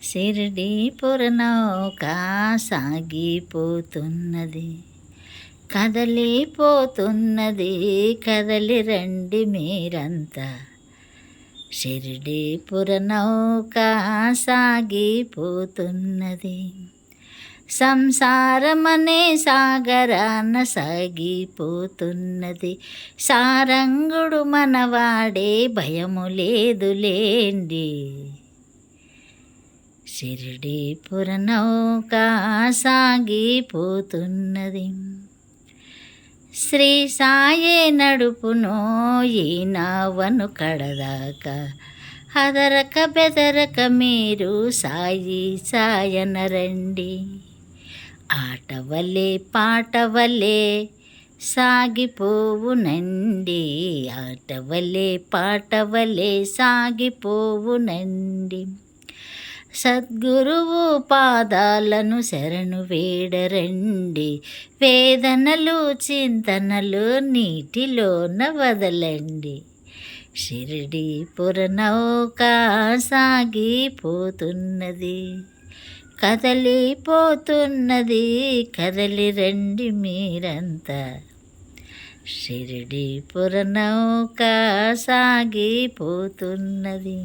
షిరిడీపుర నౌక సాగిపోతున్నది, కదలిపోతున్నది, కదలి రండి మీరంతా. షిరిడీపుర నౌక సాగిపోతున్నది, సంసారమనే సాగరాన సాగిపోతున్నది. సారంగుడు మనవాడే, భయము లేదులేండి. షిరిడీపుర నౌక సాగిపోతున్నది, శ్రీ సాయే నడుపునో ఈ నావను కడదాకా. హదరక బెదరక మీరు సాయి సాయనరండి. ఆటవలే పాటవలే సాగిపోవునండి, ఆటవలే పాటవలే సాగిపోవునండి. సద్గురువు పాదాలను శరణు వేడరండి. వేదనలు చింతనలు నీటిలోన వదలండి. షిరిడీపుర నౌక సాగిపోతున్నది, కదలిపోతున్నది, కదలి రండి మీరంతా. షిరిడీపుర నౌక సాగిపోతున్నది.